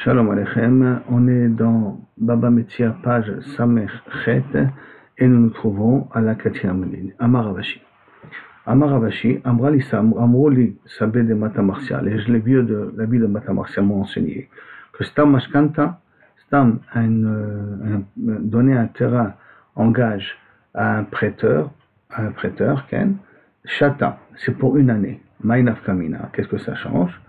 Shalom Aleichem, on est dans Baba Metzia, page Samech Chet, et nous nous trouvons à la 4e ligne. Amar Ravashi. Amar Ravashi, Amrouli Sabé de Mata Martial, et je l'ai vu de l'habit de Mata Martial m'ont enseigné que Stam Mashkanta, Stam donner un terrain en gage à un prêteur, Ken, Shata, c'est pour une année. Maïnaf Kamina, qu'est-ce que ça change?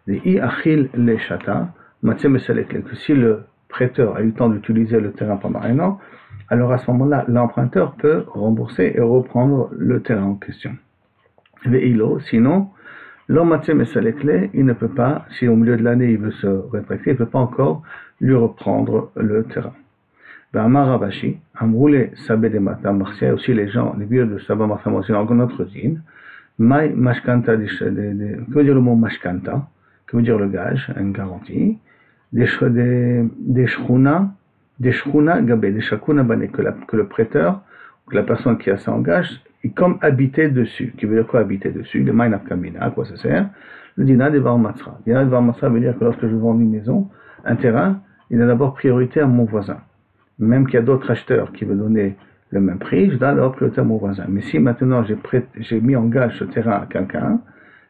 Les I Achil le Shata, que si le prêteur a eu le temps d'utiliser le terrain pendant un an, alors à ce moment-là, l'emprunteur peut rembourser et reprendre le terrain en question. Sinon, l'homme il ne peut pas, si au milieu de l'année il veut se rétracter, il ne peut pas encore lui reprendre le terrain. Ravashi, Amroule Sabé de Mata Martia, aussi les gens, les vieux de Sabah Marta Martia, en notre zine, Mai Mashkanta, que veut dire le mot Mashkanta, que veut dire le gage, une garantie, des shkuna gabé, des shakuna bané, que le prêteur, que la personne qui a ça en gage, est comme habité dessus. Qui veut dire quoi habiter dessus? Le maïnaf kamina, à quoi ça sert? Le dina de var matzra. Dina de var matzra veut dire que lorsque je vends une maison, un terrain, il a d'abord priorité à mon voisin. Même qu'il y a d'autres acheteurs qui veulent donner le même prix, je donne d'abord priorité à mon voisin. Mais si maintenant j'ai mis en gage ce terrain à quelqu'un,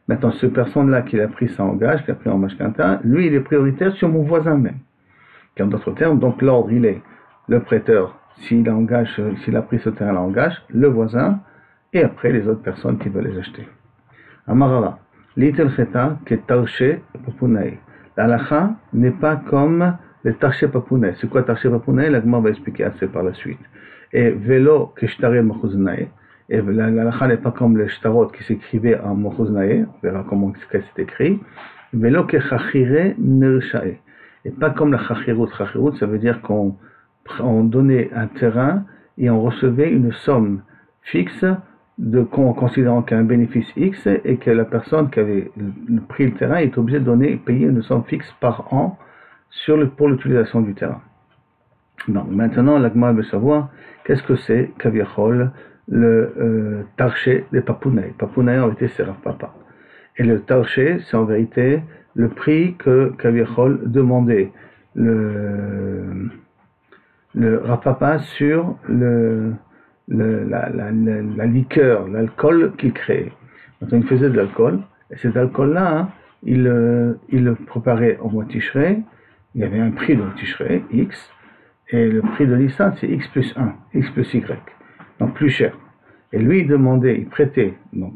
maintenant, cette personne-là qui a pris ça en gage, qui a pris en mashkanta, lui, il est prioritaire sur mon voisin même. En d'autres termes, donc l'ordre, il est le prêteur, s'il a pris ce terrain-là en gage, le voisin, et après les autres personnes qui veulent les acheter. Amarava, l'itel cheta ke tarché papunae. L'alacha n'est pas comme le tarché papunae. C'est quoi tarché papunae? L'agma va expliquer assez par la suite. Et velo ke shtare machuznae. Et l'alacha n'est pas comme le shtarot qui s'écrivait en mochuznae, on verra comment c'est écrit. Velo ke chachire nershae. Et pas comme la chachirut. Chachirut, ça veut dire qu'on donnait un terrain et on recevait une somme fixe en considérant qu'il y a un bénéfice X et que la personne qui avait pris le terrain est obligée de payer une somme fixe par an pour l'utilisation du terrain. Donc maintenant, l'agma veut savoir qu'est-ce que c'est kaviachol, le tarché des papounaïs. Papounaïs en vérité c'est Rav Papa. Et le tarché c'est en vérité le prix que kaviachol demandait le Rav Papa sur la liqueur, l'alcool qu'il créait. Maintenant il faisait de l'alcool, et cet alcool-là, il le préparait au mois Tishrei. Il y avait un prix de Tishrei, X, et le prix de Nissan c'est X plus 1, X plus Y. Donc plus cher. Et lui, il prêtait donc,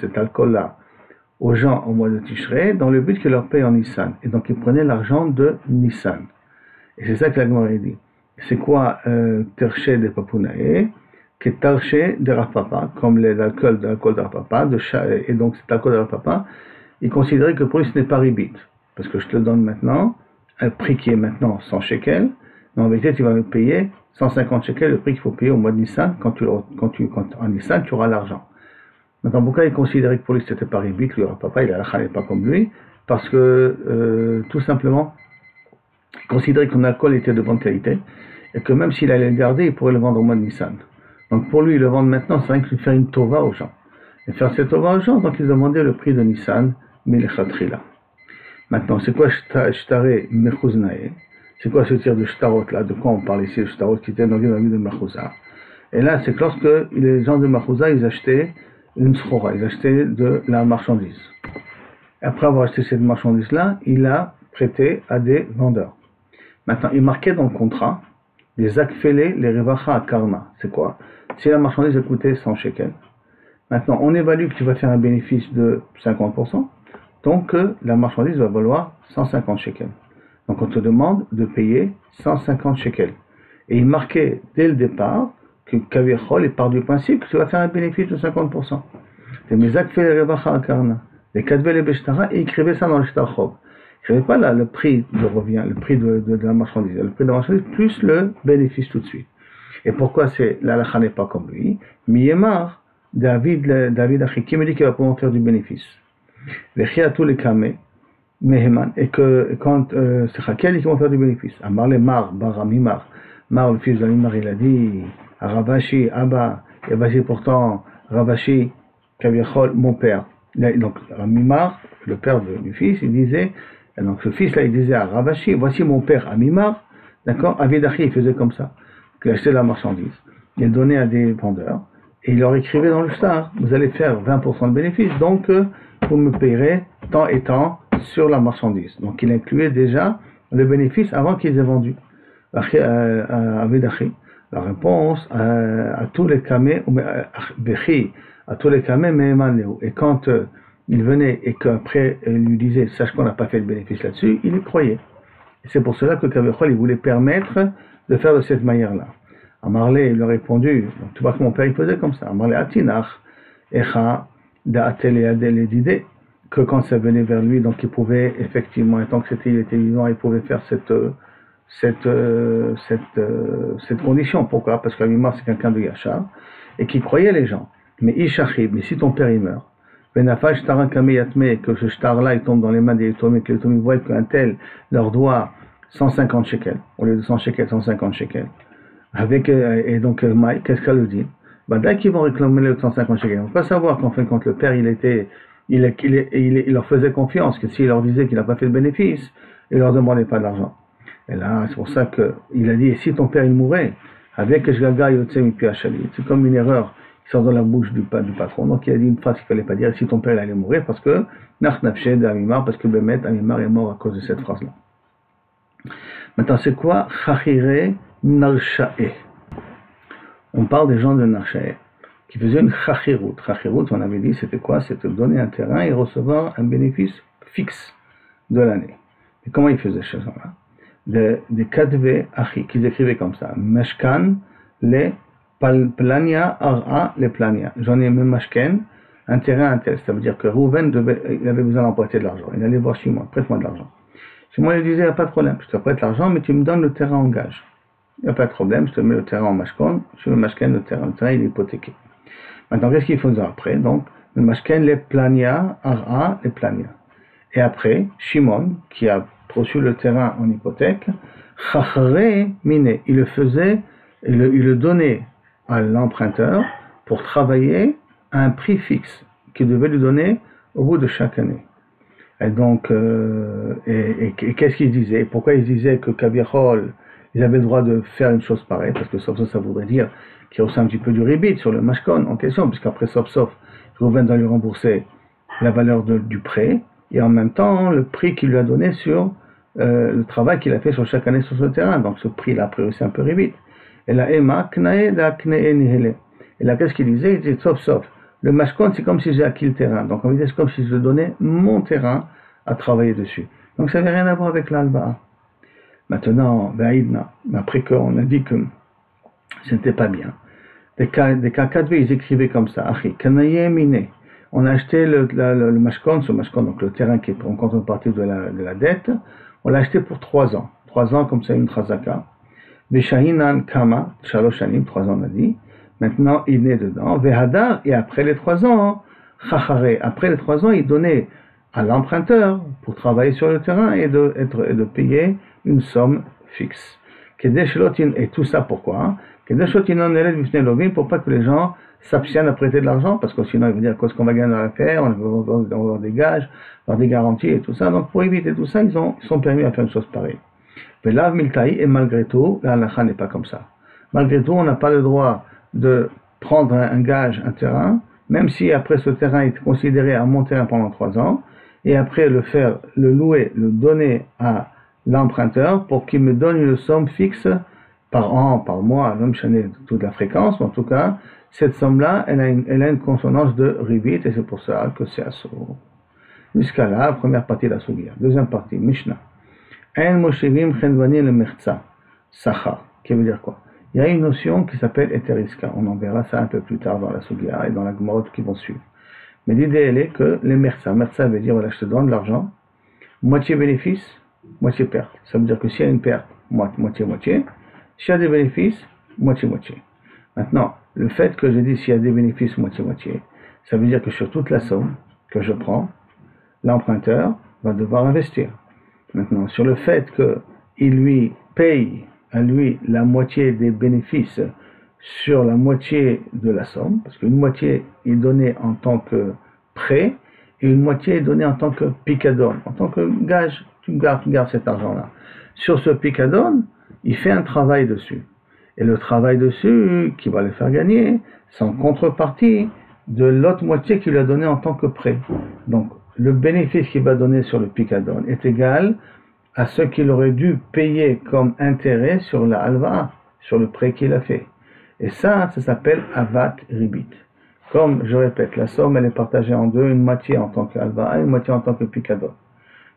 cet alcool-là aux gens au mois de Tishrei dans le but qu'il leur paye en Nissan. Et donc il prenait l'argent de Nissan. Et c'est ça que la Gemara dit. C'est quoi Terché de Papounae, qui est Terché de Rav Papa, comme l'alcool de Rav Papa, et donc cet alcool de Rav Papa, il considérait que pour lui ce n'est pas ribit. Parce que je te le donne maintenant, un prix qui est maintenant 100 shekels, mais en vérité tu vas me payer 150 shekels, le prix qu'il faut payer au mois de Nissan, quand en Nissan tu auras l'argent. Maintenant, pourquoi il considérait que pour lui c'était pas ribit, lui Rav Papa, il n'est pas comme lui, parce que tout simplement, il considérait que son alcool était de bonne qualité, et que même s'il allait le garder, il pourrait le vendre au mois de Nissan. Donc pour lui, le vendre maintenant, c'est rien que de faire une tova aux gens. Et faire cette tova aux gens, donc il demandait le prix de Nissan, Milechatrila. Maintenant, c'est quoi Shtare Mechuznae? C'est quoi ce tir de Shtarot là? De quoi on parle ici, le Shtarot qui était dans la vie de Mechouza? Et là, c'est que lorsque les gens de Mechouza, ils achetaient une schora, ils achetaient de la marchandise. Après avoir acheté cette marchandise-là, il a prêté à des vendeurs. Maintenant, il marquait dans le contrat les akfele, les revacha à karma. C'est quoi? Si la marchandise a coûté 100 shekels, maintenant on évalue que tu vas faire un bénéfice de 50%, donc la marchandise va valoir 150 shekels. Donc on te demande de payer 150 shekels. Et il marquait dès le départ que Kaviachol, il part du principe que tu vas faire un bénéfice de 50%. C'est mes akfele revacha à karma. Les kadvel et beshtara, et il écrivait ça dans le shtarchov. Il n'y avait pas là le prix de revient, le prix de la marchandise. Le prix de la marchandise plus le bénéfice tout de suite. Et pourquoi l'alacha n'est pas comme lui? Miyemar, David Achi, qui me dit qu'il va pouvoir faire du bénéfice. Vechiatou le kame, meheman, et que quand c'est Chakel qui va faire du bénéfice. Amar le Mar, Baramimar, Mar le fils d'Amimar, il a dit à Ravashi, Abba, et vas-y pourtant, Ravashi, Kaviachol, mon père. Donc Amimar, le père du fils, il disait, Et donc ce fils-là, il disait à Ravashi, voici mon père Amimar, d'accord, Avidachi, il faisait comme ça, qu'il achetait de la marchandise. Il donnait à des vendeurs, et il leur écrivait dans le star, vous allez faire 20% de bénéfice, donc vous me payerez tant et tant sur la marchandise. Donc il incluait déjà le bénéfice avant qu'ils aient vendu. Avidachi. La réponse à tous les kamé, à tous les kamé, et quand il venait et qu'après il lui disait sache qu'on n'a pas fait de bénéfice là-dessus, il y croyait. Et c'est pour cela que Kavechol il voulait permettre de faire de cette manière-là. Amarlé lui a répondu, donc tu vois que mon père il faisait comme ça. Amarlé Atinach, Echa, Da'atel et Adel et d'idée, que quand ça venait vers lui, donc il pouvait effectivement, et tant que il était vivant, il pouvait faire cette condition. Pourquoi? Parce qu'Amimar c'est quelqu'un de Yachar et qui croyait les gens. Mais Ishachib, mais si ton père il meurt, Benafaj Tarakame Yatme, que ce shtar là il tombe dans les mains des Yotomim, que les Yotomim voient qu'un tel leur doit 150 shekels, au lieu de 100 shekels, 150 shekels. Avec, et donc, qu'est-ce qu'elle dit? Bah, dès qu'ils vont réclamer les 150 shekels, on ne peut pas savoir qu'en fin de compte, le père il leur faisait confiance, que s'il leur disait qu'il n'a pas fait de bénéfice, il leur demandait pas de l'argent. Et là, c'est pour ça qu'il a dit, et si ton père il mourait, avec Shgaga Yotzem Pi Hachali, c'est comme une erreur qui sort dans la bouche du patron. Donc il a dit une phrase qu'il ne fallait pas dire, si ton père il allait mourir, parce que Nach Nafshed Amimar, parce que Bemet Amimar est mort à cause de cette phrase-là. Maintenant, c'est quoi Chachire Narsha'e? On parle des gens de Narsha'e, qui faisaient une Chachirut. Chachirut, on avait dit, c'était quoi? C'était donner un terrain et recevoir un bénéfice fixe de l'année. Et comment ils faisaient ces gens-là? Des Kadve Achi, qu'ils écrivaient comme ça. Meshkan, les Plania, Ara, les Plania. J'en ai même Meshken, un terrain, un tel. Ça veut dire que Rouven il avait besoin d'emprunter de l'argent. Il allait voir Shimon, prête-moi de l'argent. Shimon lui disait, il n'y a pas de problème, je te prête l'argent, mais tu me donnes le terrain en gage. Il n'y a pas de problème, je te mets le terrain en Mashken, je mets le Mashken, le terrain il est hypothéqué. Maintenant, qu'est-ce qu'ils faisaient après? Donc, le Mashken, les Plania, Ara, les Plania. Et après, Shimon, qui a reçu le terrain en hypothèque, Chachare Mine, il le donnait à l'emprunteur pour travailler à un prix fixe qu'il devait lui donner au bout de chaque année. Et donc, et qu'est-ce qu'ils disaient? Pourquoi ils disaient que Kaviachol, ils avaient le droit de faire une chose pareille? Parce que sauf ça voudrait dire qu'il y a aussi un petit peu du ribit sur le mashkon en question, puisqu'après sauf, Rouven doit lui rembourser la valeur du prêt, et en même temps le prix qu'il lui a donné sur le travail qu'il a fait sur chaque année sur ce terrain. Donc ce prix-là, après aussi un peu ribit. Et là, Emma, Knae, da Knae, Nihele. Et là, qu'est-ce qu'il disait? Il disait sauf. Le mashkon, c'est comme si j'ai acquis le terrain. Donc on disait, c'est comme si je donnais mon terrain à travailler dessus. Donc ça n'avait rien à voir avec l'alba. Maintenant, Baïdna, après qu'on a dit que ce n'était pas bien, des cas ils écrivaient comme ça, Achi, Kanaye Mine. On a acheté le mashkon, ce mashkon, donc le terrain qui est en contrepartie de la dette, on l'a acheté pour 3 ans. 3 ans comme ça, une chazaka. Veshahinan Kama, Shaloshanim, 3 ans on a dit. Maintenant, il est dedans. Vehadar, et après les 3 ans, Chachare, après les 3 ans, il donnait à l'emprunteur pour travailler sur le terrain et de payer une somme fixe. Et tout ça pourquoi? Pour pas que les gens s'abstiennent à prêter de l'argent, parce que sinon ils vont dire qu'est-ce qu'on va gagner dans l'affaire, on va avoir des gages, avoir des garanties et tout ça. Donc pour éviter tout ça, ils sont permis à faire une chose pareille. Mais là, Miltaï, et malgré tout, la halakha n'est pas comme ça. Malgré tout, on n'a pas le droit de prendre un gage, un terrain, même si après ce terrain est considéré à mon terrain pendant 3 ans, et après le louer, le donner à l'emprunteur pour qu'il me donne une somme fixe par an, par mois, même chaîner toute la fréquence, mais en tout cas, cette somme-là, elle a une consonance de ribit, et c'est pour ça que c'est assour. Jusqu'à là, première partie de la Sugia. Deuxième partie, Mishnah. En Moshevim Chenvani le Mertza, Sachar, qui veut dire quoi? Il y a une notion qui s'appelle Eteriska. On en verra ça un peu plus tard dans la Sugia et dans la Gemorot qui vont suivre. Mais l'idée, elle est que les Mertza veut dire, voilà, je te donne de l'argent, moitié bénéfice, moitié perte. Ça veut dire que s'il y a une perte, moitié. S'il y a des bénéfices, moitié. Maintenant, le fait que je dis s'il y a des bénéfices, moitié, ça veut dire que sur toute la somme que je prends, l'emprunteur va devoir investir. Maintenant, sur le fait qu'il lui paye à lui la moitié des bénéfices sur la moitié de la somme, parce qu'une moitié est donnée en tant que prêt, et une moitié est donnée en tant que picadon, en tant que gage. tu gardes cet argent-là. Sur ce picadone, il fait un travail dessus. Et le travail dessus, qui va le faire gagner, c'est en contrepartie de l'autre moitié qu'il lui a donné en tant que prêt. Donc, le bénéfice qu'il va donner sur le picadone est égal à ce qu'il aurait dû payer comme intérêt sur la halva, sur le prêt qu'il a fait. Et ça s'appelle avat ribit. Comme je répète, la somme elle est partagée en deux, une moitié en tant que halva et une moitié en tant que picadone.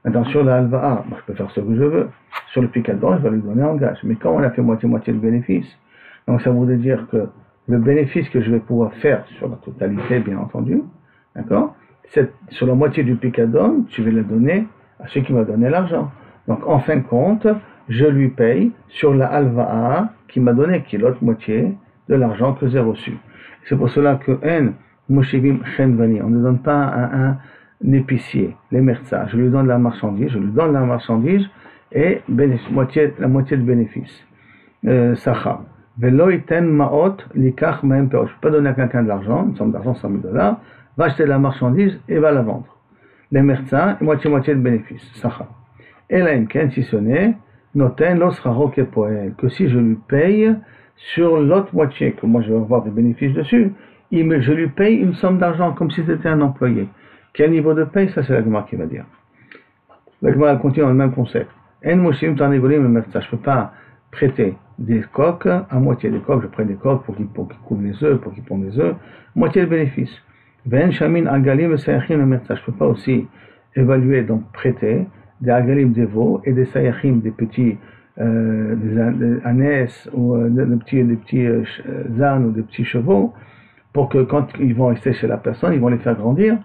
Maintenant sur la halva, moi je peux faire ce que je veux. Sur le picadone, je vais lui donner en gage. Mais quand on a fait moitié-moitié de bénéfice, donc ça voudrait dire que le bénéfice que je vais pouvoir faire sur la totalité, bien entendu, d'accord, sur la moitié du picadone, je vais le donner à celui qui m'a donné l'argent. Donc en fin de compte, je lui paye sur la halva qui m'a donné, qui est l'autre moitié de l'argent que j'ai reçu. C'est pour cela que on ne donne pas à un épicier les merza. Je lui donne la marchandise, et la moitié de bénéfice. Sacha. Velo iten maot likach mahem peot. Je peux pas donner à quelqu'un de l'argent, une somme d'argent, $100,000, va acheter la marchandise et va la vendre. Les merza et moitié de bénéfice. Sacha. Et là, si ce n'est, noten los raroke poel, que si je lui paye sur l'autre moitié, que moi je vais avoir des bénéfices dessus, je lui paye une somme d'argent comme si c'était un employé. Quel niveau de paye? Ça c'est la Gemara qui va dire. La Gemara continue dans le même concept. En moshim tarnegolim merza. Je peux pas prêter des coques à moitié des coques. Je prête des coques pour qu'ils couvrent les œufs, pour qu'ils pondent les œufs. Moitié de bénéfice. Ben shamin agalim sayachim merza. Je peux pas aussi évaluer, donc prêter des agalim des veaux et des sayachim des petits des ânesse ou des petits ânes ou des petits chevaux, pour que quand ils vont rester chez la personne, ils vont les faire grandir.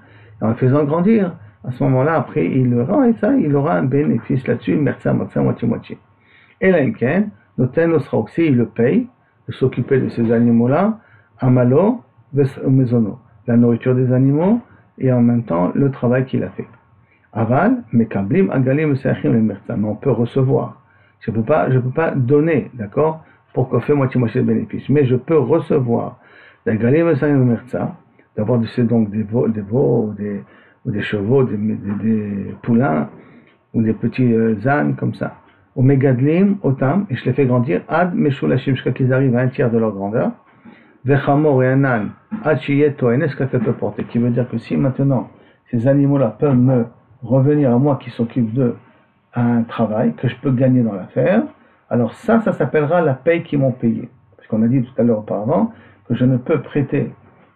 Et en les faisant grandir, à ce moment-là, après, il le rend, et ça, il aura un bénéfice là-dessus, merza, moitié-moitié. Et là, noten sera aussi, il le paye, de s'occuper de ces animaux-là, amalo, mesono, la nourriture des animaux, et en même temps, le travail qu'il a fait. Aval, mekablim, agalim, seachim, le merza. Mais on peut recevoir. Je peux pas donner, d'accord, pour qu'on fait moitié-moitié de bénéfice. Mais je peux recevoir d'agalim, seachim, le merza, d'avoir donc des veaux ou des chevaux, des poulains, ou des petits ânes, comme ça. Ou megadlim, otam, et je les fais grandir, ad meshulashim, jusqu'à qu'ils arrivent à un tiers de leur grandeur. Vechamor et un âne, ad shiyeto, et qu'elle peut porter. Qui veut dire que si maintenant, ces animaux-là peuvent me revenir à moi qui s'occupe d'eux à un travail que je peux gagner dans l'affaire, alors ça s'appellera la paye qu'ils m'ont payé. Parce qu'on a dit tout à l'heure auparavant que je ne peux prêter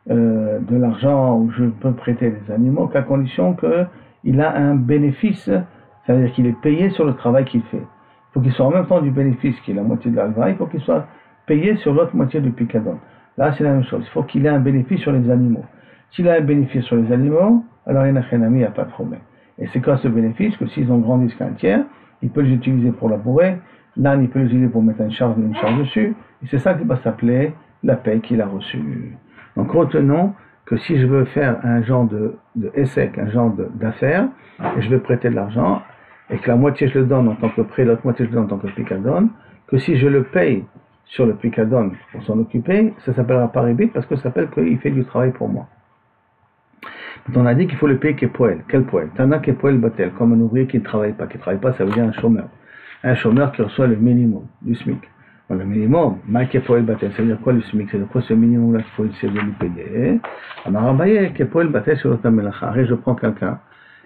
de l'argent ou je peux prêter des animaux qu'à condition qu'il a un bénéfice, ça veut dire qu'il est payé sur le travail qu'il fait. Il faut qu'il soit en même temps du bénéfice qui est la moitié de l'alva, il faut qu'il soit payé sur l'autre moitié du picadon. Là c'est la même chose, il faut qu'il ait un bénéfice sur les animaux. S'il a un bénéfice sur les animaux, alors il n'y a pas de problème. Et c'est quoi ce bénéfice? Que s'ils ont grandi jusqu'à un tiers, il peut les utiliser pour labourer, l'âne il peut les utiliser pour mettre une charge dessus, et c'est ça qui va s'appeler la paye qu'il a reçue. Donc retenons que si je veux faire un genre de essai, un genre d'affaires, et je vais prêter de l'argent, et que la moitié je le donne en tant que prêt, l'autre moitié je le donne en tant que picadone, que si je le paye sur le picadone pour s'en occuper, ça s'appellera pas ribit parce que ça s'appelle qu'il fait du travail pour moi. On a dit qu'il faut le payer kepoel. Quel poel? Tana kepoel batel, comme un ouvrier qui ne travaille pas. Qui ne travaille pas, ça veut dire un chômeur. Un chômeur qui reçoit le minimum du SMIC. Bon, le minimum, ma kepoel batel, ça veut dire quoi le SMIC? C'est quoi ce minimum-là qu'il faut essayer de lui payer? Amarabaye kepoel batel sur l'autre melacha. Arrête, je prends quelqu'un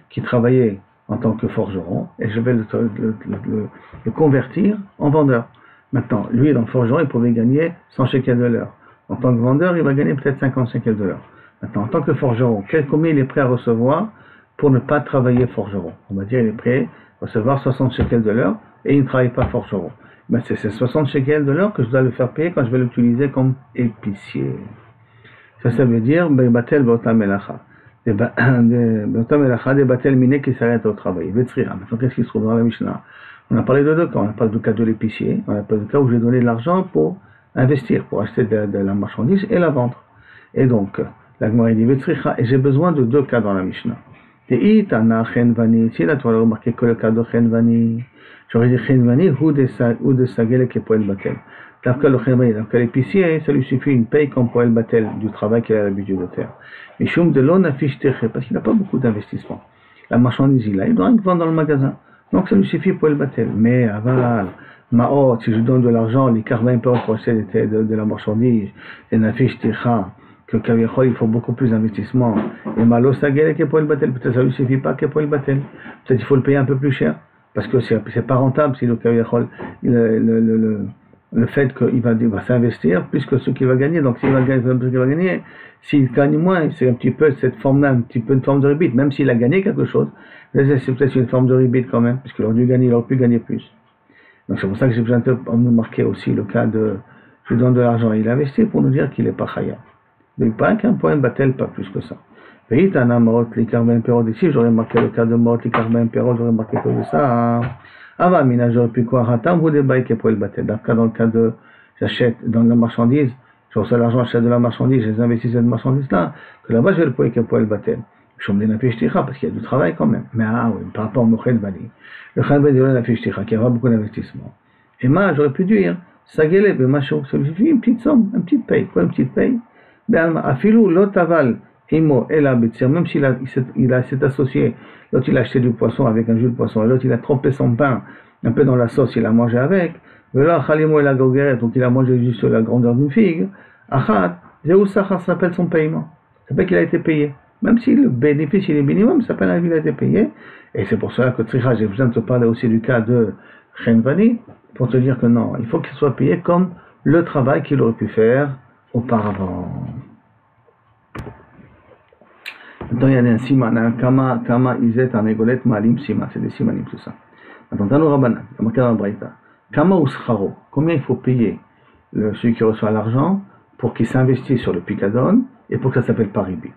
qui travaillait en tant que forgeron et je vais le convertir en vendeur. Maintenant, lui, dans le forgeron, il pouvait gagner 100 shekels de l'heure. En tant que vendeur, il va gagner peut-être 50 shekels de l'heure. Maintenant, en tant que forgeron, combien il est prêt à recevoir pour ne pas travailler forgeron? On va dire qu'il est prêt à recevoir 60 shekels de l'heure et il ne travaille pas forgeron. Mais c'est ces 60 shekels de l'heure que je dois le faire payer quand je vais l'utiliser comme épicier. Ça veut dire batel b'otam melacha. B'otam melacha, des batel miné qui s'arrêtent au travail. Maintenant, qu'est-ce qui se trouve dans la Mishnah? On a parlé de deux cas. On a parlé du cas de l'épicier. On a parlé du cas où j'ai donné de l'argent pour investir, pour acheter de la marchandise et la vendre. Et donc, la Gemara dit et j'ai besoin de deux cas dans la Mishnah. Si là tu vas remarquer que le cas de Chenvani, j'aurais dit Chenvani ou de Sagel qui est Poel Batel. Dans le Chenvani, dans le l'épicier, ça lui suffit une paye comme Poel Batel du travail qu'il a l'habitude de faire. Mais Shum de l'on affiche parce qu'il n'a pas beaucoup d'investissement. La marchandise, il doit vendre dans le magasin. Donc ça lui suffit pour le battre. Mais aval, ma'ot, si je donne de l'argent, les carvins peuvent pour acheter de la marchandise, et nafish ticha, que Kaviachol, il faut beaucoup plus d'investissement. Et malo sagel que pour le battre, peut-être ça lui suffit pas que pour le battre. Peut-être il faut le payer un peu plus cher, parce que c'est pas rentable si le Kaviachol, le fait qu'il va s'investir plus que ce qu'il va gagner. Donc s'il va gagner, s'il gagne moins, c'est un petit peu cette forme-là, un petit peu une forme de rebite, même s'il a gagné quelque chose. C'est peut-être une forme de rebite quand même, parce qu'il aurait dû gagner, il aurait pu gagner plus. Donc c'est pour ça que j'ai besoin de nous marquer aussi le cas de je lui donne de l'argent, il investit pour nous dire qu'il n'est pas chaya. Donc pas qu'un point battel, pas plus que ça. Ici, j'aurais marqué le cas de Morot Likarben Perot, j'aurais marqué que de ça. Ava mina, j'aurais pu quoi Hatam vous débaille qui pour le battel. Dans le cas de j'achète dans la marchandise, je reçois l'argent, j'achète de la marchandise, je les investis dans cette marchandise-là, que là-bas je vais le payer qui pour le battel. Je me dis la fiche parce qu'il y a du travail quand même. Mais oui, par rapport au Moched Bali. Le Ched Bali, la fiche qu'il y aura beaucoup d'investissement. Et moi, j'aurais pu dire, ça gueule, mais macho, ça lui suffit une petite somme, une petite paye. Quoi, une petite paye? Ben, afilou, l'autre aval, Imo, et la bétir, même s'il s'est associé, l'autre il a acheté du poisson avec un jus de poisson, et l'autre il a trempé son pain un peu dans la sauce, il a mangé avec, mais là, Khalimo et la gogueret, donc il a mangé juste la grandeur d'une figue, Achad, Zéoussachar s'appelle son paiement. Ça s'appelle qu'il a été payé. Même si le bénéfice il est minimum, ça s'appelle qu'il a été payé. Et c'est pour cela que Tricha, j'ai besoin de te parler aussi du cas de Chenvani, pour te dire que non, il faut qu'il soit payé comme le travail qu'il aurait pu faire auparavant. Maintenant, il y a un siman, un kama izet, un égolet, malim siman, c'est des simanim, tout ça. Maintenant, dans le Rabbanan, il y a marqué dans le Braïta, kama uscharo, combien il faut payer celui qui reçoit l'argent pour qu'il s'investisse sur le picadon et pour que ça s'appelle paribit.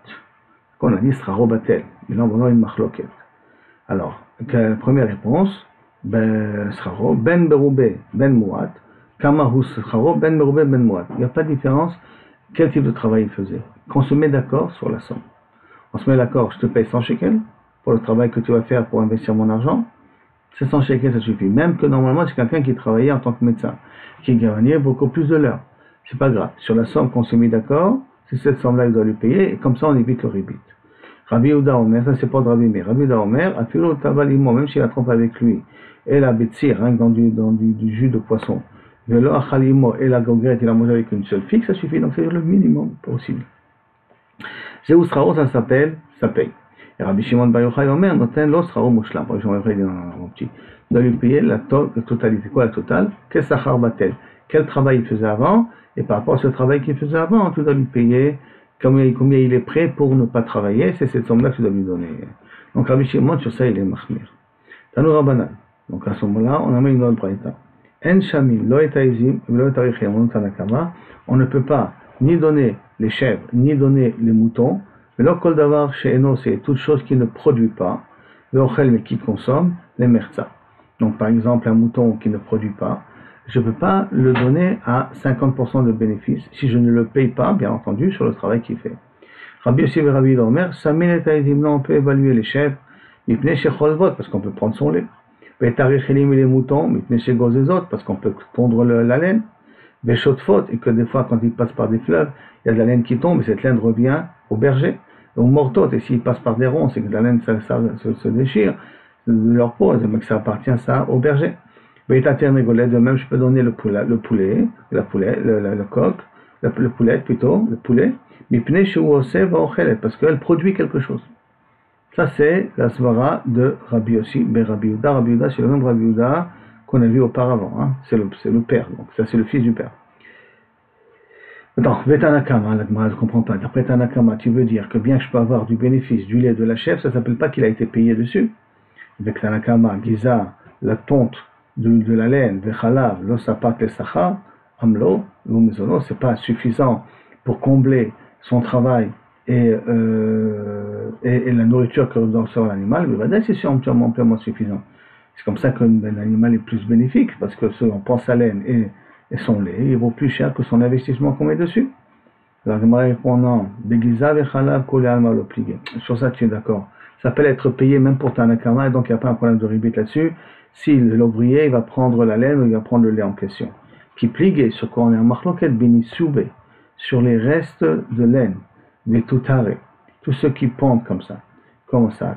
Qu'on a dit scharo batel, mais là on va voir une machloket. Alors, première réponse, scharo, ben beroubé, ben mouat, kama hu scharo, ben beroubé, ben mouat. Il n'y a pas de différence quel type de travail il faisait. Qu'on se met d'accord sur la somme. On se met d'accord, je te paye 100 shekels pour le travail que tu vas faire pour investir mon argent. C'est 100 shekels, ça suffit. Même que normalement, c'est quelqu'un qui travaillait en tant que médecin, qui gagnait beaucoup plus de l'heure. C'est pas grave. Sur la somme qu'on s'est mis d'accord, c'est cette somme-là qu'il doit lui payer, et comme ça, on évite le ribit. Rabbi Yehuda Omer, ça c'est pas de Rabbi, mais Rabbi Yehuda Omer, afilo tavalimo, même s'il a trompé avec lui, et la betsir, hein, dans du jus de poisson, velo achalimo, et la gogrette, il a mangé avec une seule figue, ça suffit, donc c'est le minimum possible. Zéoustrao, ça paye. Et Rabbi Shimon Bar Yochai Omer, noten lo srao mushlam. Rabbi Shimon Bar Yochai dit, mon petit, il doit lui payer la totalité. Quoi la totale? Quel sachar batel? Quel travail il faisait avant? Et par rapport à ce travail qu'il faisait avant, tu dois lui payer combien il est prêt pour ne pas travailler. C'est cette somme-là que tu dois lui donner. Donc Rabbi Shimon, sur ça, il est mahmir. Tanou Rabbanan. Donc à ce moment-là, on amène une autre braïta. En shamim, lo etaizim, lo etarichim, on tanakama. On ne peut pas ni donner les chèvres, ni donner les moutons. Mais là, kol davar chez Eno, c'est toute chose qui ne produit pas. Le ochel, mais qui consomme, les merza. Donc par exemple, un mouton qui ne produit pas, je ne peux pas le donner à 50% de bénéfice si je ne le paye pas, bien entendu, sur le travail qu'il fait. Rabbi Yossi et Rabbi Omer, on peut évaluer les chèvres, parce qu'on peut prendre son lait. Les moutons, parce qu'on peut tondre la laine. Et que des fois, quand ils passent par des fleuves, il y a de la laine qui tombe, et cette laine revient au berger. Au mortot, et s'ils passent par des ronds, c'est que la laine se déchire de leur peau, mais que ça appartient ça au berger. De même, je peux donner le poulet, le coq, le poulet plutôt, le poulet, parce qu'elle produit quelque chose. Ça, c'est la svara de Rabbi Yossi ben Rabbi Yehuda. Rabbi Yehuda, c'est le même Rabbi Yehuda qu'on a vu auparavant. Hein. C'est le père, donc ça, c'est le fils du père. Attends, Vetanakama, la Gemara ne comprend pas. D'après Tanakama, tu veux dire que bien que je peux avoir du bénéfice du lait de la chèvre, ça ne s'appelle pas qu'il a été payé dessus. Avec Tanakama, Giza, la tonte de la laine, Vechalav, l'osapat, le sacha, Amlo, l'umizono, c'est pas suffisant pour combler son travail et la nourriture que doit recevoir l'animal, mais c'est amplement suffisant. C'est comme ça qu'un animal est plus bénéfique, parce que on prend sa laine et son lait, il vaut plus cher que son investissement qu'on met dessus. Alors, je répond non. Sur ça, tu es d'accord. Ça peut être payé même pour Tanakama, et donc il n'y a pas un problème de ribit là-dessus. Si l'ouvrier, il va prendre la laine ou il va prendre le lait en question. Qui pligue, sur quoi on est en marloquette, bénissoube, sur les restes de laine, des toutare, tous ceux qui pendent comme ça.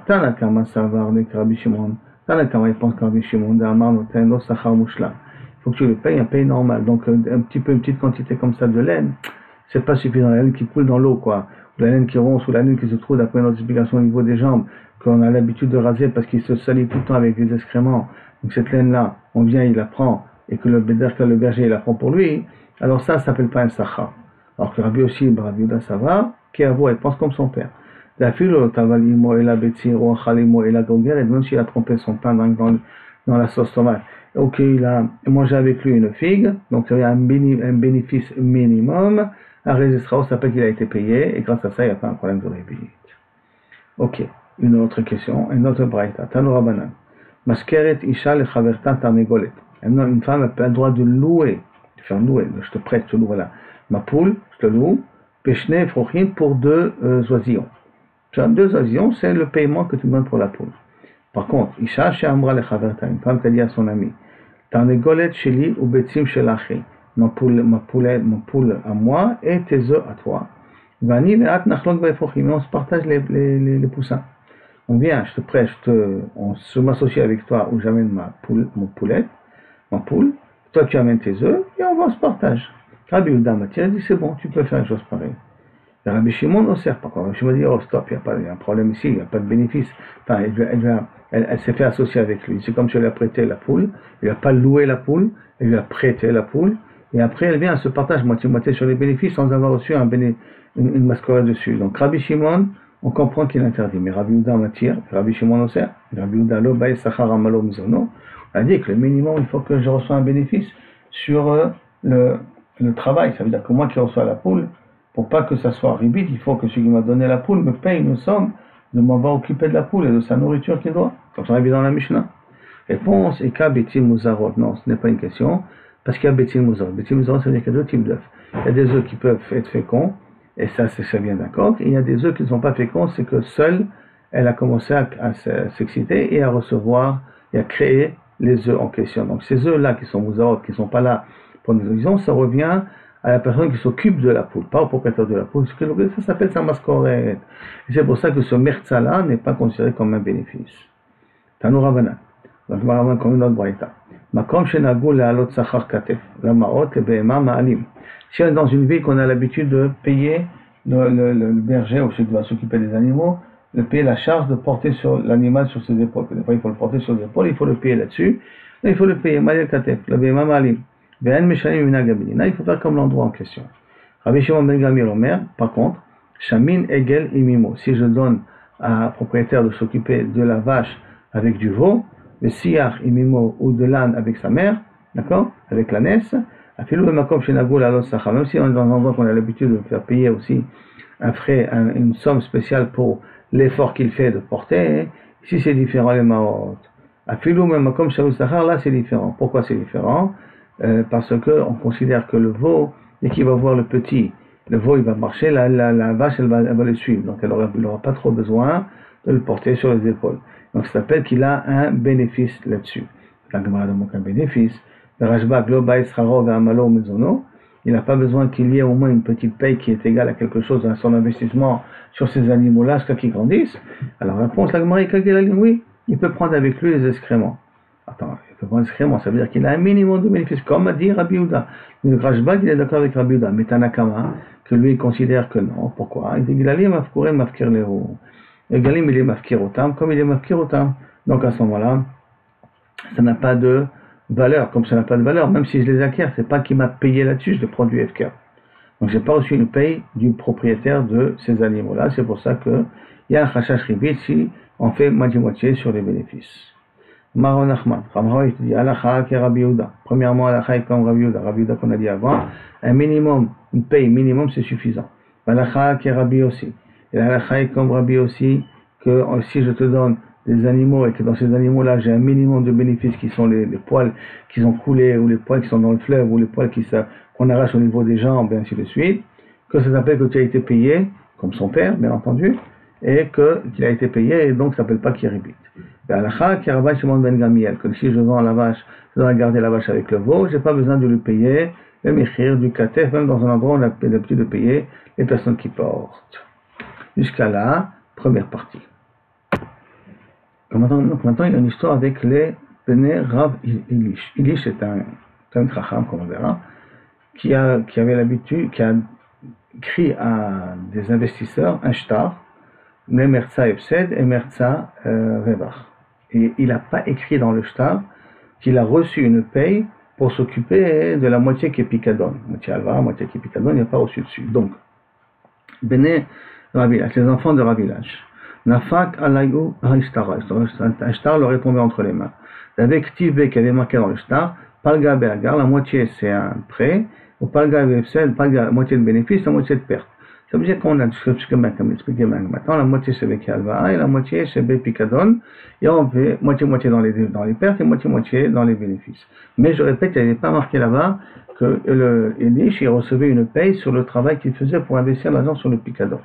Tanakama, savar, Rabbi Shimon, Tanakama, il pense qu'un Shimon d'Amar noten lo sachar mushlam. Il faut que tu le payes un paye normal. Donc, une petite quantité comme ça de laine, c'est pas suffisant. La laine qui coule dans l'eau, quoi. Ou la laine qui ronce, ou la laine qui se trouve, d'après notre explication au niveau des jambes, qu'on a l'habitude de raser parce qu'il se salit tout le temps avec les excréments. Donc, cette laine-là, on vient, il la prend, et que le berger, il la prend pour lui. Alors ça s'appelle pas un sachar. Alors que Rabbi aussi, Rabbi Yehuda, ça va, qui avoue, elle pense comme son père. Même s'il a trempé son pain dans la sauce tomate, ok, il a mangé avec lui une figue, donc il y a un bénéfice minimum, un registrao, ça s'appelle qu'il a été payé, et grâce à ça, il n'y a pas un problème de rébit. Ok, une autre question, une autre braïta, Tano Rabanan. Maskeret Isha le Chaverta Tarnegolet. Une femme a le droit de louer, de faire louer, je te prête, je te loue, voilà. Ma poule, je te loue, Peshne Frochim pour 2 oisillons. 2 oisillons, c'est le paiement que tu donnes pour la poule. Par contre, Isha She'amra le Chaverta, une femme qui a dit à son ami, Tarnegolet Sheli ou Betsim Shelachi, ma poule à moi et tes œufs à toi. Vani Ve'at Nachlok Ve'frochim, on se partage les poussins. On vient, je te prête, je m'associe avec toi où j'amène ma poule, ma poule, toi tu amènes tes œufs et on se partage. Rabbi Yehuda m'a dit c'est bon, tu peux faire une chose pareille. Et Rabbi Shimon ne sert pas. Rabbi Shimon dit oh stop, il y a un problème ici, il n'y a pas de bénéfice. Enfin, elle s'est fait associer avec lui. C'est comme si elle a prêté la poule, il n'a pas loué la poule, elle lui a prêté la poule, et après elle vient, elle se partage moitié-moitié sur les bénéfices sans avoir reçu une masquerade dessus. Donc Rabbi Shimon, on comprend qu'il interdit, mais Rabbi Yehuda m'attire, Rabbi Shimon no sert, Rabbi Yehuda lo bae sachar amalo mizono, on a dit que le minimum, il faut que je reçois un bénéfice sur le travail, ça veut dire que moi qui reçois la poule, pour pas que ça soit ribit, il faut que celui qui m'a donné la poule me paye une somme de m'avoir occupé de la poule et de sa nourriture qu'il doit, comme ça arrive dans la Mishnah. Réponse, Eka betil muzarot, non, ce n'est pas une question, parce qu'il y a betil muzarot. Betil muzarot, ça veut dire qu'il y a 2 types d'œufs. Il y a des œufs qui peuvent être féconds, et ça vient d'un coq, et il y a des œufs qui ne sont pas féconds, c'est que seule, elle a commencé à s'exciter et à recevoir, et à créer les œufs en question. Donc ces œufs-là qui sont muzarot, qui ne sont pas là pour des raisons, ça revient à la personne qui s'occupe de la poule, pas au propriétaire de la poule, ça s'appelle sa mascoret. Et c'est pour ça que ce mertza-là n'est pas considéré comme un bénéfice. Tano Rabanan. Donc Rabanan comme une autre braïta. Makom shenagou le'alot sachar katef, la maot le behema ma'alim. Si on est dans une ville qu'on a l'habitude de payer le berger ou celui qui va s'occuper des animaux, de payer la charge de porter sur l'animal sur ses épaules. Des fois il faut le porter sur les épaules, il faut le payer là-dessus. Il faut le payer, malil katef, le behema ma'alim. Il faut faire comme l'endroit en question. Rabbi Shimon ben Gamliel Omer, par contre, Shamin Egel Imimo. Si je donne à un propriétaire de s'occuper de la vache avec du veau, le Siach Imimo ou de l'âne avec sa mère, d'accord, avec l'ânesse, même si on est dans un endroit qu'on a l'habitude de faire payer aussi un frais, une somme spéciale pour l'effort qu'il fait de porter, ici c'est différent les maot. Même comme là c'est différent. Pourquoi c'est différent? Parce qu'on considère que le veau, dès qu'il va voir le petit, le veau il va marcher, la vache elle va le suivre, donc elle n'aura pas trop besoin de le porter sur les épaules. Donc ça s'appelle qu'il a un bénéfice là-dessus. La Gemara demande un bénéfice. Le Rashba, il n'a pas besoin qu'il y ait au moins une petite paye qui est égale à quelque chose à son investissement sur ces animaux-là jusqu'à qu'ils grandissent. Alors réponse, la Gemara oui, il peut prendre avec lui les excréments. Attends, il peut prendre les excréments, ça veut dire qu'il a un minimum de bénéfices, comme a dit Rabbi Yehuda. Le Rashba, il est d'accord avec Rabbi Yehuda, mais Tanakama, que lui il considère que non. Pourquoi? Il dit Gilalim mafkourim mafkir lehu. Et Galim il est mafkir otam, comme il est mafkir otam. Donc à ce moment-là, ça n'a pas de valeur, comme ça n'a pas de valeur, même si je les acquiers, c'est pas qu'il m'a payé là-dessus, je les prends du FK. Donc j'ai pas reçu une paye du propriétaire de ces animaux-là, c'est pour ça que il y a un chachash ribit si on fait moitié-moitié sur les bénéfices. Maron Ahmad, Ramha il dit Alacha qui Rabbi Yehuda. Premièrement, Alacha est comme Rabbi Yehuda qu'on a dit avant, un minimum, une paye minimum c'est suffisant. Alacha qui Rabbi aussi. Et Alacha est comme Rabbi aussi, que si je te donne des animaux et que dans ces animaux-là j'ai un minimum de bénéfices qui sont les poils qui ont coulé ou les poils qui sont dans le fleuve ou les poils qu'on arrache au niveau des jambes et ainsi de suite, que ça s'appelle que tu as été payé, comme son père bien entendu, et qu'il a été payé et donc ça s'appelle pas qu'il rébite. Et Alacha qui Rabbi Shimon ben Gamliel, que si je vends la vache, je dois garder la vache avec le veau, j'ai pas besoin de lui payer le mechir du katef, même dans un endroit où on a l'habitude de payer les personnes qui portent. Jusqu'à là, première partie. Maintenant, il y a une histoire avec les Bnei Rav Ilish. Ilish est un Chacham, comme on verra, qui avait l'habitude, qui a écrit à des investisseurs un shtar, Merza Efsed et Merza Revach. Et il n'a pas écrit dans le shtar qu'il a reçu une paye pour s'occuper de la moitié qui est Picadon. Moitié Alva, moitié qui est Picadon, il n'a pas reçu dessus. Donc, Bnei Ravilach, les enfants de Ravilach, Nafak Alayou Harishtara, un shtar leur est tombé entre les mains. Avec Tivbe qui avait marqué dans le shtar, Palga Be'agar, la moitié c'est un prêt, ou Palga Be'efsed, Palga, la moitié de bénéfice, la moitié de perte. Ça veut dire qu'on a, comme expliqué maintenant, la moitié c'est Beki Alva et la moitié c'est Be Picadon, et on fait moitié-moitié dans les pertes et moitié-moitié dans les bénéfices. Mais je répète, il n'avait pas marqué là-bas que le Elish, il recevait une paye sur le travail qu'il faisait pour investir l'argent sur le Picadon.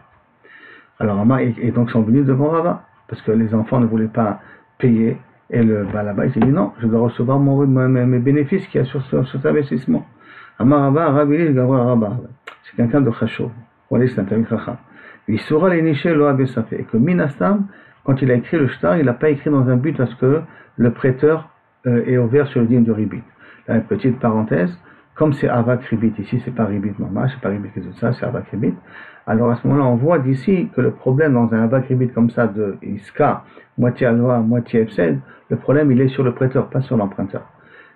Alors Rama et donc sont venus devant Rava, parce que les enfants ne voulaient pas payer, et le Balaba il dit non, je dois recevoir mes bénéfices qu'il y a sur cet investissement. Rama Rava, Rabbi Gavra Raba, c'est quelqu'un de Chachov, voilà, c'est un Tamil Chacham. Il saura les nicher lo et que Minastam, quand il a écrit le shtar, il n'a pas écrit dans un but parce que le prêteur est ouvert sur le dîme de Ribit. Là, une petite parenthèse, comme c'est Avak Ribit, ici c'est pas Ribit normal, c'est pas Ribit qui ça, c'est Avak Ribit. Alors à ce moment-là, on voit d'ici que le problème dans un Avak Ribit comme ça de Iska, moitié Alva, moitié Efsed, le problème il est sur le prêteur, pas sur l'emprunteur.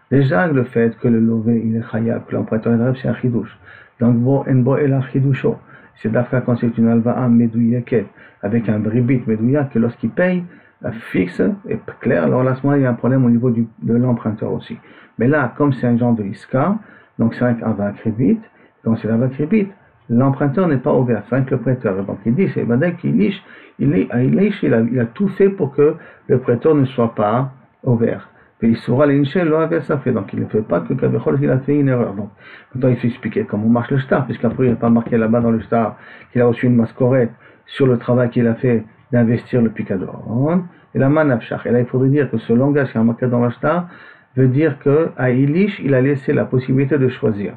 Déjà, le fait que le lové il est Chayab, que l'emprunteur est rêve, c'est un chidouche. Donc, Enbo el chidoucho. C'est d'Afka quand c'est une Alva Medouyaket, avec un Ribit Medouya, que lorsqu'il paye, fixe et clair, alors là, à ce moment-là, il y a un problème au niveau de l'emprunteur aussi. Mais là, comme c'est un genre de Iska, donc c'est un Avak Ribit, donc c'est l'Avak Ribit, l'emprunteur n'est pas ouvert, c'est un que le prêteur. Donc il dit, c'est Badek Ilish, il a tout fait pour que le prêteur ne soit pas ouvert. Et il saura l'inchel, ça fait. Donc il ne fait pas que Kabechol, il a fait une erreur. Donc maintenant il faut expliquer comment marche le shtar, puisqu'après il n'a pas marqué là-bas dans le shtar qu'il a reçu une mascorette sur le travail qu'il a fait d'investir le picador. Et la manapshach. Et là il faudrait dire que ce langage qui est marqué dans le shtar veut dire qu'à Ilish, il a laissé la possibilité de choisir.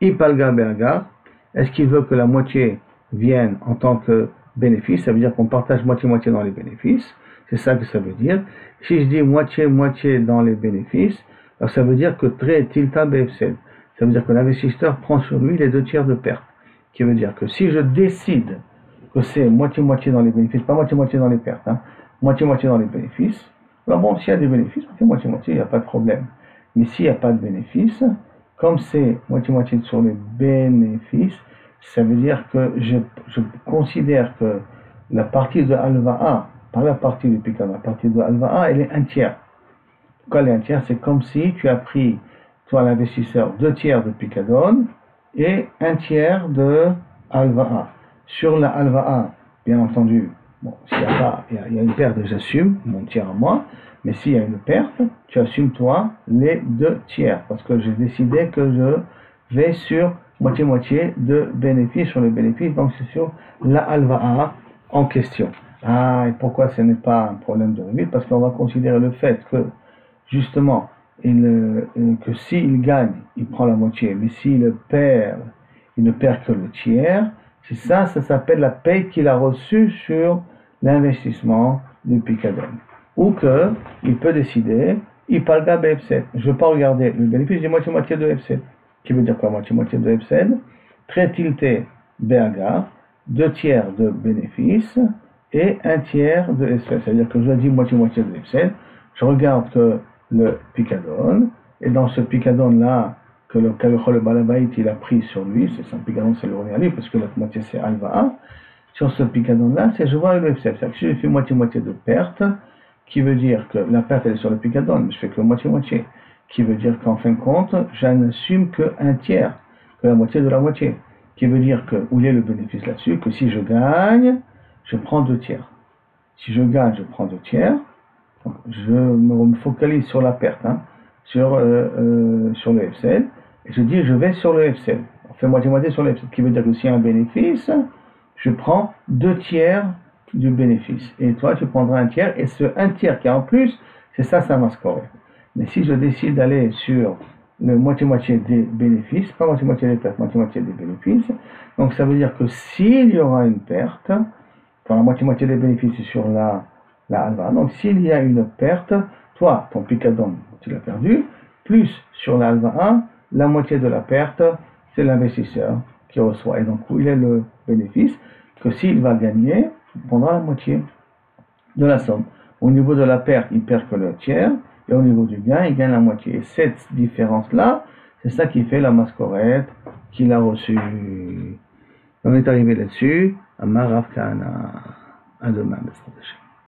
Ipalga Be'agar, est-ce qu'il veut que la moitié vienne en tant que bénéfice? Ça veut dire qu'on partage moitié-moitié dans les bénéfices. C'est ça que ça veut dire. Si je dis moitié-moitié dans les bénéfices, alors ça veut dire que très tilta befsed. Ça veut dire que l'investisseur prend sur lui les 2/3 de perte. Qui veut dire que si je décide que c'est moitié-moitié dans les bénéfices, pas moitié-moitié dans les pertes, moitié-moitié dans les bénéfices, alors bon, s'il y a des bénéfices, moitié-moitié, il n'y a pas de problème. Mais s'il n'y a pas de bénéfices, comme c'est moitié-moitié sur les bénéfices, ça veut dire que je considère que la partie de Alva'a, par la partie du Picadon, la partie de Alva'a, elle est un tiers. Pourquoi elle est un tiers? C'est comme si tu as pris, toi l'investisseur, 2/3 de Picadon et 1/3 de Alva'a. Sur la Alva'a, bien entendu, bon, s'il y a pas, il y a une perte, j'assume mon tiers à moi, mais s'il y a une perte, tu assumes toi les 2/3, parce que j'ai décidé que je vais sur moitié-moitié de bénéfices sur le bénéfice, donc c'est sur la Alva'a en question. Et pourquoi ce n'est pas un problème de rébit? Parce qu'on va considérer le fait que, justement, que s'il gagne, il prend la moitié, mais s'il perd, il ne perd que le tiers. C'est ça s'appelle la paye qu'il a reçue sur l'investissement du Picadon. Ou qu'il peut décider, il palga BF7. Je ne veux pas regarder le bénéfice du moitié-moitié de F7. Qui veut dire quoi, moitié-moitié de F7? Très tilté BAGA, 2/3 de bénéfice et 1/3 de F7. C'est-à-dire que je dis moitié-moitié de F7. Je regarde que le Picadon, et dans ce Picadon-là, que le Balabait il a pris sur lui, c'est son Picadon, c'est le revenu, parce que la moitié c'est Alva'a. Sur ce Picadon-là, je vois le F7. C'est-à-dire que si je fais moitié-moitié de perte, qui veut dire que la perte elle est sur le Picadon, mais je fais que moitié-moitié. Qui veut dire qu'en fin de compte, je n'assume que 1/3, que la moitié de la moitié. Qui veut dire que, où est le bénéfice là-dessus? Que si je gagne, je prends 2/3. Si je gagne, je prends 2/3. Donc, je me focalise sur la perte, sur le F7, et je dis je vais sur le F7. On fait moitié-moitié sur le F7, qui veut dire que s'il y a un bénéfice, je prends 2/3 du bénéfice. Et toi, tu prendras 1/3, et ce 1/3 qui est en plus, c'est ça va scorer. Mais si je décide d'aller sur le moitié-moitié des bénéfices, pas moitié-moitié des pertes, moitié-moitié des bénéfices, donc ça veut dire que s'il y aura une perte, quand la moitié-moitié des bénéfices est sur la la halva. Donc s'il y a une perte, toi, ton picadon, tu l'as perdu, plus sur la halva 1, la moitié de la perte, c'est l'investisseur qui reçoit. Et donc, où il est le bénéfice? Que s'il va gagner, il prendra la moitié de la somme. Au niveau de la perte, il perd que le tiers, et au niveau du gain, il gagne la moitié. Et cette différence-là, c'est ça qui fait la mascorette qu'il a reçue. On est arrivé là-dessus. Amar Rav Kahana. À demain,